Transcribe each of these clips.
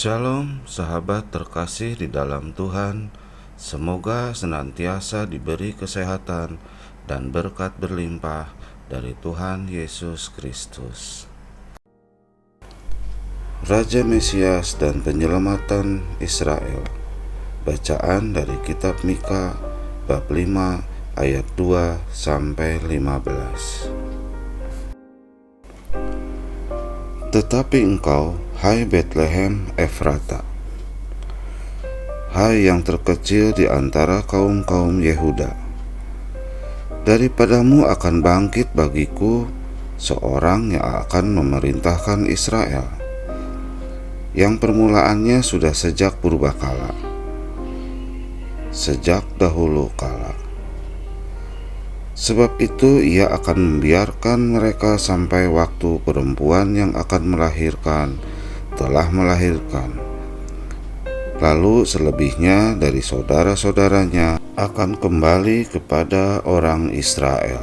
Shalom sahabat terkasih di dalam Tuhan. Semoga senantiasa diberi kesehatan dan berkat berlimpah dari Tuhan Yesus Kristus. Raja Mesias dan penyelamatan Israel. Bacaan dari kitab Mika bab 5 ayat 2 sampai 15. Tetapi engkau, hai Betlehem Efrata, hai yang terkecil di antara kaum-kaum Yehuda, daripadamu akan bangkit bagiku seorang yang akan memerintahkan Israel, yang permulaannya sudah sejak purbakala, sejak dahulu kala. Sebab itu ia akan membiarkan mereka sampai waktu perempuan yang akan melahirkan telah melahirkan. Lalu selebihnya dari saudara-saudaranya akan kembali kepada orang Israel.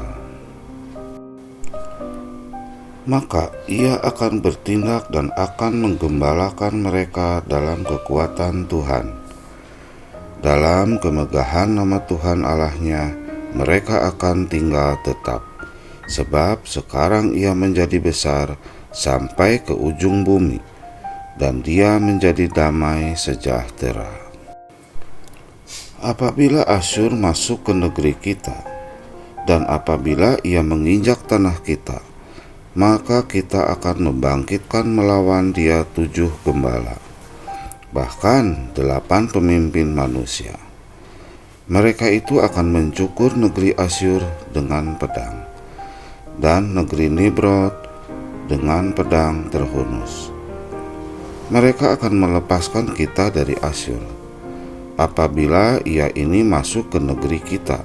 Maka ia akan bertindak dan akan menggembalakan mereka dalam kekuatan Tuhan. Dalam kemegahan nama Tuhan Allahnya, mereka akan tinggal tetap, sebab sekarang ia menjadi besar sampai ke ujung bumi, dan dia menjadi damai sejahtera. Apabila Asyur masuk ke negeri kita, dan apabila ia menginjak tanah kita, maka kita akan membangkitkan melawan dia 7 gembala, bahkan 8 pemimpin manusia. Mereka itu akan mencukur negeri Asyur dengan pedang, dan negeri Nimrod dengan pedang terhunus. Mereka akan melepaskan kita dari Asyur, apabila ia ini masuk ke negeri kita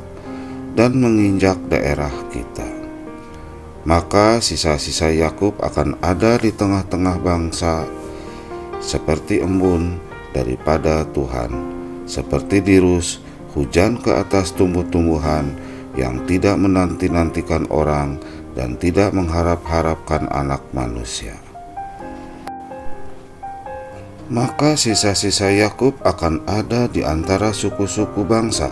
dan menginjak daerah kita. Maka sisa-sisa Yakub akan ada di tengah-tengah bangsa, seperti embun daripada Tuhan, seperti dirus hujan ke atas tumbuh-tumbuhan yang tidak menanti-nantikan orang dan tidak mengharap-harapkan anak manusia. Maka sisa-sisa Yakub akan ada di antara suku-suku bangsa,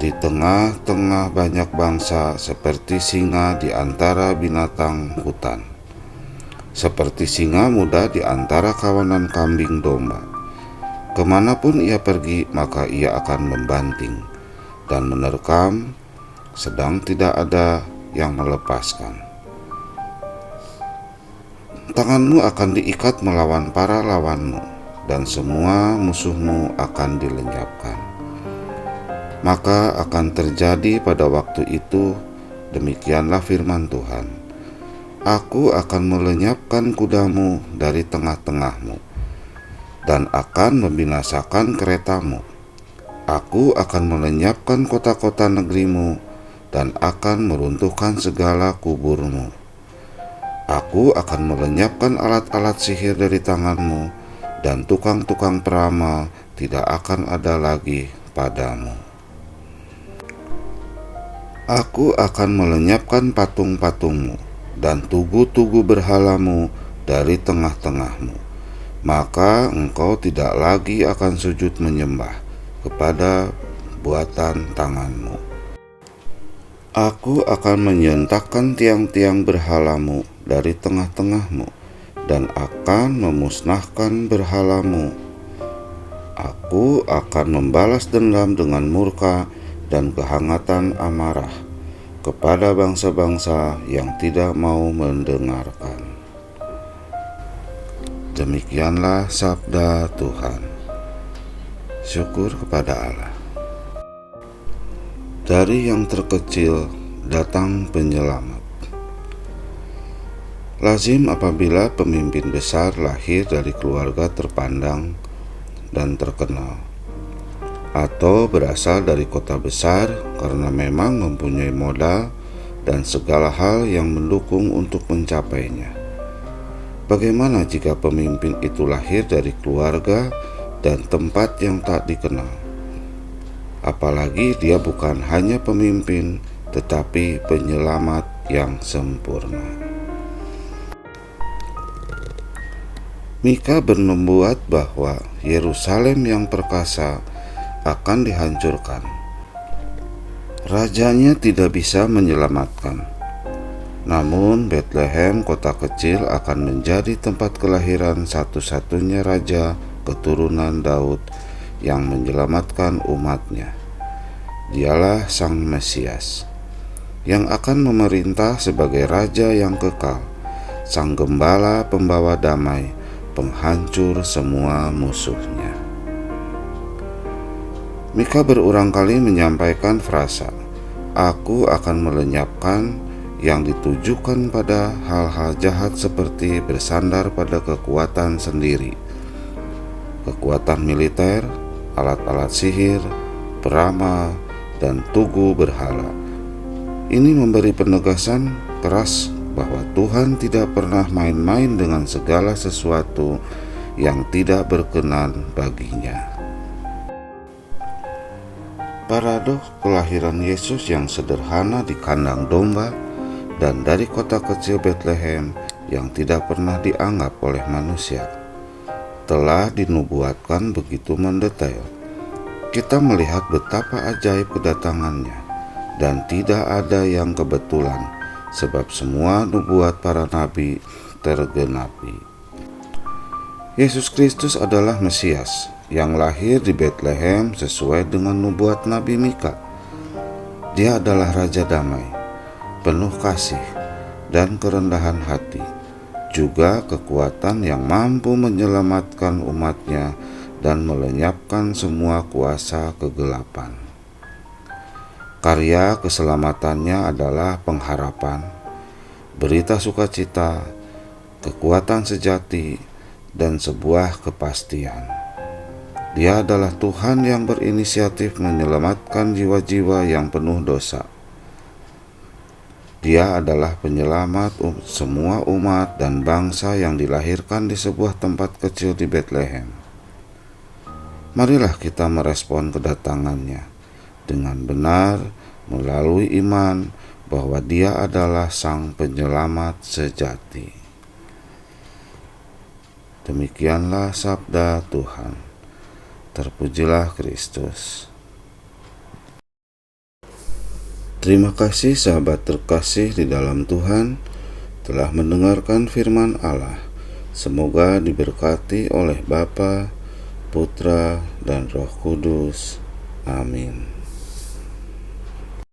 di tengah-tengah banyak bangsa, seperti singa di antara binatang hutan, seperti singa muda di antara kawanan kambing domba. Kemanapun ia pergi, maka ia akan membanting dan menerkam, sedang tidak ada yang melepaskan. Tanganmu akan diikat melawan para lawanmu, dan semua musuhmu akan dilenyapkan. Maka akan terjadi pada waktu itu, demikianlah firman Tuhan, Aku akan melenyapkan kudamu dari tengah-tengahmu, dan akan membinasakan keretamu. Aku akan melenyapkan kota-kota negerimu, dan akan meruntuhkan segala kuburmu. Aku akan melenyapkan alat-alat sihir dari tanganmu, dan tukang-tukang peramal tidak akan ada lagi padamu. Aku akan melenyapkan patung-patungmu dan tugu-tugu berhalamu dari tengah-tengahmu. Maka engkau tidak lagi akan sujud menyembah kepada buatan tanganmu. Aku akan menyentakkan tiang-tiang berhalamu dari tengah-tengahmu, dan akan memusnahkan berhalamu. Aku akan membalas dendam dengan murka dan kehangatan amarah kepada bangsa-bangsa yang tidak mau mendengarkan. Demikianlah sabda Tuhan. Syukur kepada Allah. Dari yang terkecil datang penyelamat. Lazim apabila pemimpin besar lahir dari keluarga terpandang dan terkenal, atau berasal dari kota besar karena memang mempunyai modal dan segala hal yang mendukung untuk mencapainya. Bagaimana jika pemimpin itu lahir dari keluarga dan tempat yang tak dikenal? Apalagi dia bukan hanya pemimpin, tetapi penyelamat yang sempurna. Mika bernubuat bahwa Yerusalem yang perkasa akan dihancurkan. Rajanya tidak bisa menyelamatkan. Namun Betlehem, kota kecil, akan menjadi tempat kelahiran satu-satunya raja keturunan Daud yang menyelamatkan umatnya. Dialah Sang Mesias yang akan memerintah sebagai raja yang kekal, Sang Gembala pembawa damai, penghancur semua musuhnya. Mika berulang kali menyampaikan frasa, "Aku akan melenyapkan," yang ditujukan pada hal-hal jahat seperti bersandar pada kekuatan sendiri, kekuatan militer, alat-alat sihir, peramal, dan tugu berhala. Ini memberi penegasan keras bahwa Tuhan tidak pernah main-main dengan segala sesuatu yang tidak berkenan baginya. Paradoks kelahiran Yesus yang sederhana di kandang domba dan dari kota kecil Betlehem yang tidak pernah dianggap oleh manusia telah dinubuatkan begitu mendetail. Kita melihat betapa ajaib kedatangannya, dan tidak ada yang kebetulan, sebab semua nubuat para nabi tergenapi. Yesus Kristus adalah Mesias yang lahir di Betlehem sesuai dengan nubuat Nabi Mika. Dia adalah Raja Damai, penuh kasih dan kerendahan hati, juga kekuatan yang mampu menyelamatkan umatnya dan melenyapkan semua kuasa kegelapan. Karya keselamatannya adalah pengharapan, berita sukacita, kekuatan sejati, dan sebuah kepastian. Dia adalah Tuhan yang berinisiatif menyelamatkan jiwa-jiwa yang penuh dosa. Dia adalah penyelamat semua umat dan bangsa yang dilahirkan di sebuah tempat kecil di Betlehem. Marilah kita merespon kedatangannya dengan benar melalui iman bahwa Dia adalah Sang Penyelamat sejati. Demikianlah sabda Tuhan. Terpujilah Kristus. Terima kasih sahabat terkasih di dalam Tuhan telah mendengarkan firman Allah. Semoga diberkati oleh Bapa, Putra, dan Roh Kudus. Amin.